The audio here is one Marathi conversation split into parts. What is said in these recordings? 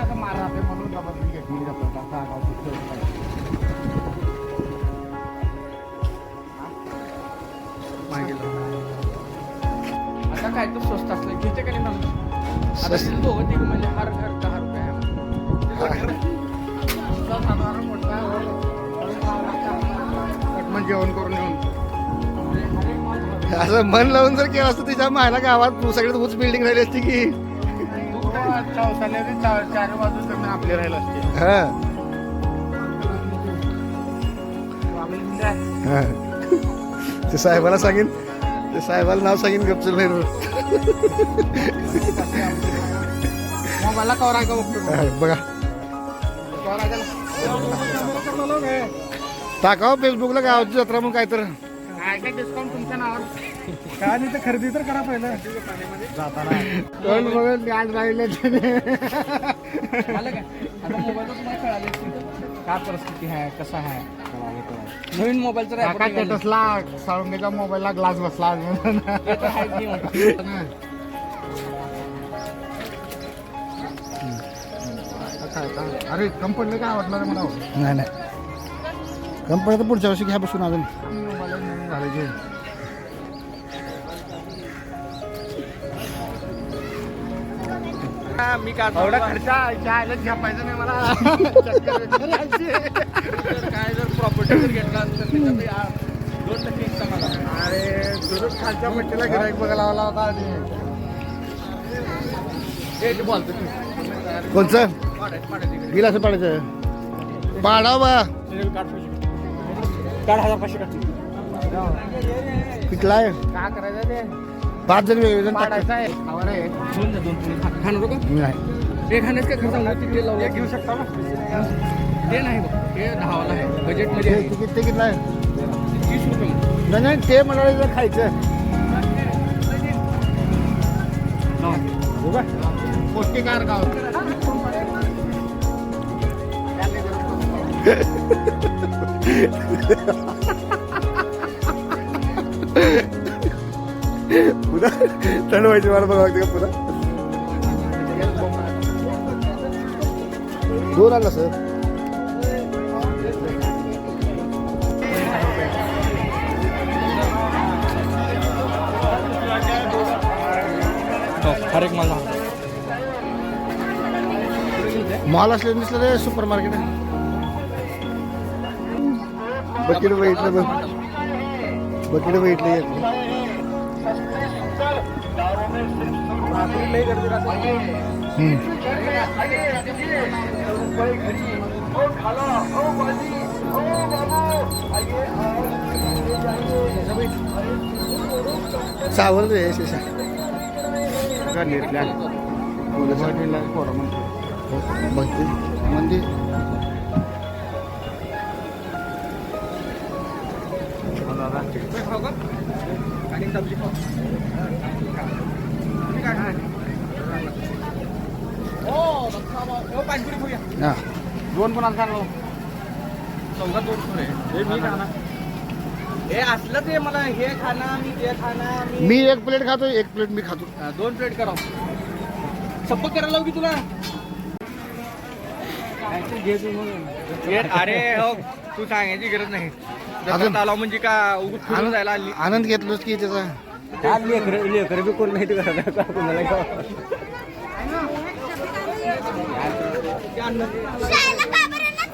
आता मारा ते म्हणून बाबा मी घेतली आता काय तर स्वस्त असलं घेते का नाही माणूस आता दोघं तिघ म्हणजे हर घर 10 रुपये जेवण करून येऊन असं मन लावून जर केलं असतं तिच्या मायला गावात सगळ्यात उंच बिल्डिंग राहिली असती की चौसाने चार बाजू तर आपले राहिलं असते. हा ते साहेबाला सांगेन ते साहेबाला नाव सांगेन गपचूप नाही मोबाईलला कवर आहे का बघतो बघा टाकाव फेसबुकला गावाची जत्रा म्हणून काय तर काय डिस्काउंट तुमच्या नावावर काय नाही तर खरेदी तर करा पहिलं जाताना कोण बघत गाड राहिले मला काय आता मोबाईलवर तुम्हाला कळाले काय परिस्थिती आहे कसा आहे नवीन मोबाईलचा काय स्टेटसला साळुंगेच्या मोबाईलला ग्लास बसला अरे कंपनीला काय वाटलं रे मला नाही नाही कंपनी तर पुढच्या वर्षी घ्या बसून अजून झाले मी काय एवढा खर्चा आयलाच घ्यापायचं नाही मला काय जर प्रॉपर्टी जर घेतला तर 2% एक्स्ट्रा मला अरे दुरुस्त खालच्या पट्टीला गिराईक बघायला लावला होता आणि हे बोलतो कोणचं बिल असं पाडायचं पाडाव बा काढ 1500 काढ पिकला आहे काय करायचं ते 5 जण वेगळे जण पाडायचं आहे खावर आहे दोन खाणार का नाही एक खाण्यास काय खर्च होणार तिथे लावून घेऊ शकता ना ते नाही बघ हे 10 वाला आहे बजेटमध्ये आहे. तिकीट ते किती आहे 30 रुपये नाही नाही ते म्हणाले खायचं पौष्टिक आहार गाव पुन्हा थंड व्हायची मला बघा लागते का पुन्हा 2 आला सर हर एक मला मॉल असले दिसलं रे सुपर मार्केट बकेट बघितलं बघ बकेट बघितलं सावर रे शेषा गणितल्या पोरं म्हणतो भक्ती मंदिर आणि सब्जी पाणीपुरी खाऊया हा 2 कोणाला सांगलो 2 थोडे हे मी खाणार हे असलं ते मला हे खाना मी ते खाना मी 1 प्लेट खातो 1 प्लेट मी खातो 2 प्लेट करा सप्पक करायला लावू की तुला अरे हो तू सांगायची गरज नाही अजून- आला म्हणजे का उगत फिरून जायला आली आनंद घेतलोच की त्याचा लेकर बी कोण माहिती करा कोणाला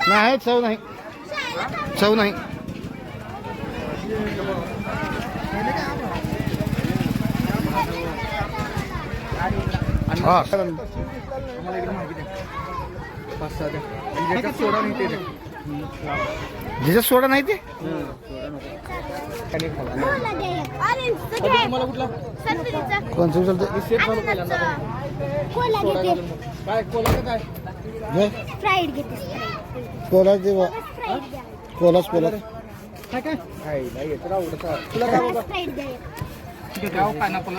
नाही चव नाही चव नाही हा सोडा नाही ते जिथं सोडा नाही ते मला कुठला कोणचं चालतं काय कोला काय फ्राईड घेते कोलाच दे बा कोलाच कोलाच काय काय नाही येत आवडत तुला काय बाबा फ्राईड द्या गाव पायनापल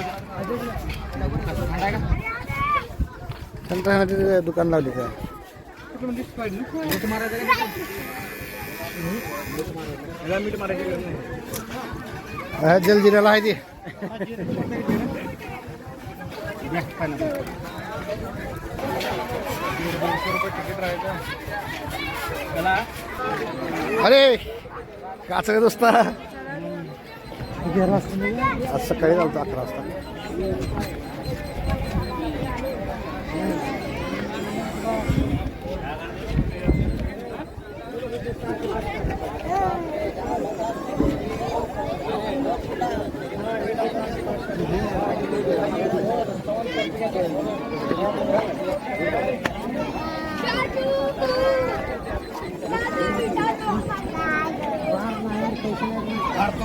संत्रा दुकान लावली काय मीठ मारायचं नाही जलजिराला आहे ते रुपये तिकीट राहायचं. चला अरे काचरे दोस्ता आज सकाळी जाऊ 11 वाजता.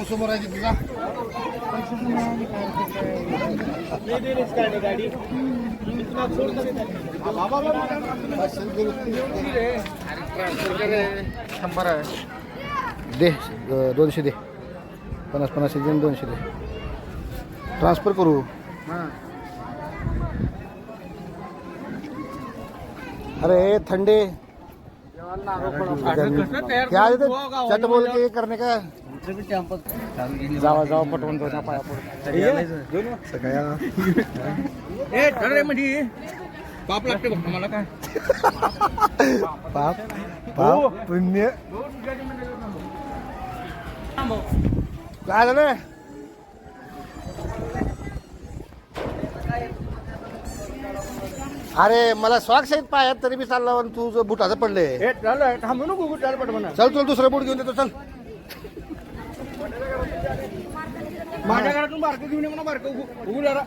समोर आहे तुझा शंभर आहे. दे 200 दे 50 देऊन 200 दे ट्रान्सफर करू. अरे थंडे क्या चट बोल के करणे का जावा जावा पटवून जाऊ पाया पडून ए ठरले म्हणजे पाप लागते बघ मला काय पाप पाप पुण्य काय झालं. अरे मला स्वाग सहित पायात तरी मी चालला आणि तू बुटाचं पडले. थांबू नको कुठे पट म्हणा. चल तुला दुसरं बूट घेऊन देतो चल. माझ्या घरातून बारकं घेऊन ये म्हणा बारकं उघू जरा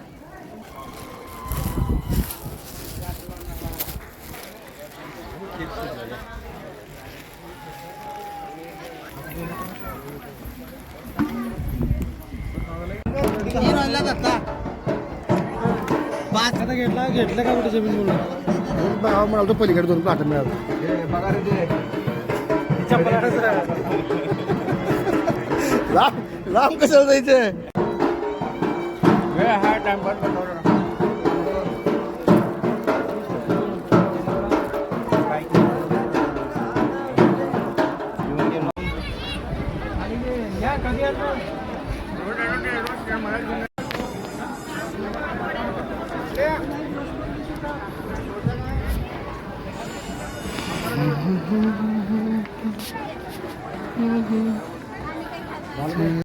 घेतलं का कुठे जमीन बोलला म्हणाल तो पलीकडे 2 प्लाट मिळालं. लांब कशाला जायचं. हा टाइमपास